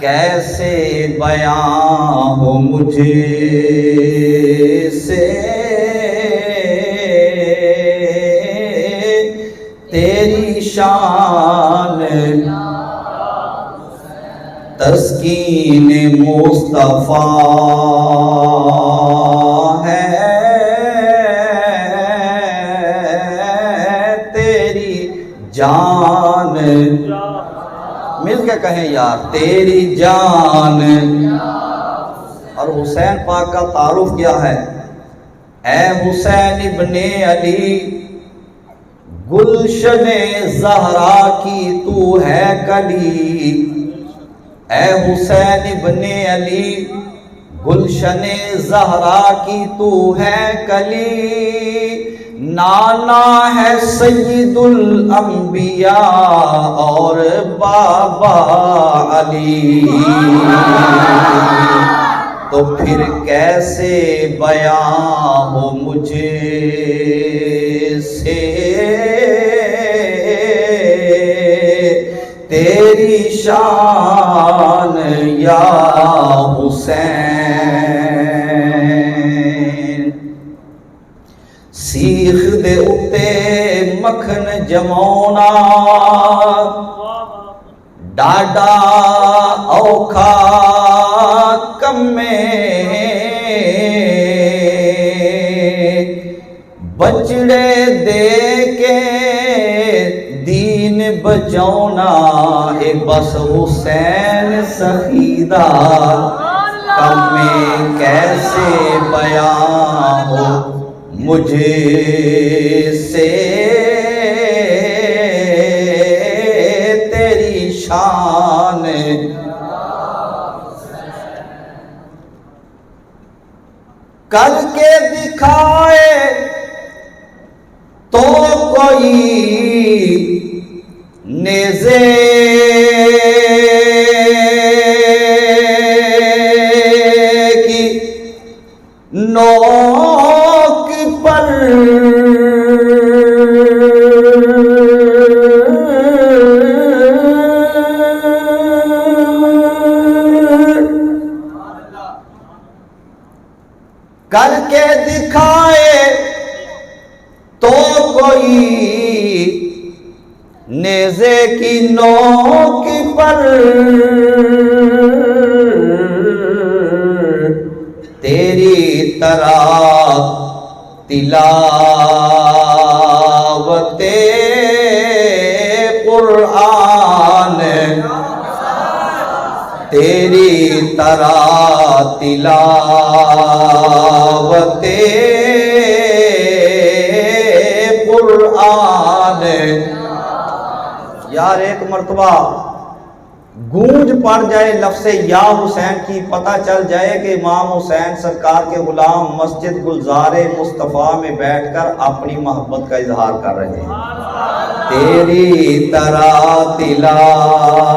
کیسے بیان ہو مجھے سے تیری شان، تسکین مصطفیٰ ہے تیری جان، مل کے کہیں یار تیری جان۔ اور حسین پاک کا تعارف کیا ہے؟ اے حسین ابن علی گلشن زہرا کی تو ہے کلی، اے حسین ابن علی گلشن زہرا کی تو ہے کلی، نانا ہے سید الانبیاء اور بابا علی، تو پھر کیسے بیان ہو مجھے سے تیری شان یا حسین۔ سیخ دے اتے مکھن جمونا ڈاڈا اوکھا کمے، بچڑے دے کے دین بچونا، اے بس حسین سخیدہ کمے، کیسے بیان ہو مجھے سے تیری شان، کر کے دکھائے تو کوئی نیزے کی نوک پر کر کے دکھائے تو کوئی نیزے کی نوک پر، تیری طرح تلاوت قرآن، تیری طرح تلاوت قرآن۔ یار ایک مرتبہ گونج پڑ جائے لفظ یا حسین کی، پتہ چل جائے کہ امام حسین سرکار کے غلام مسجد گلزار مصطفیٰ میں بیٹھ کر اپنی محبت کا اظہار کر رہے ہیں۔ تیری طرح تلاوت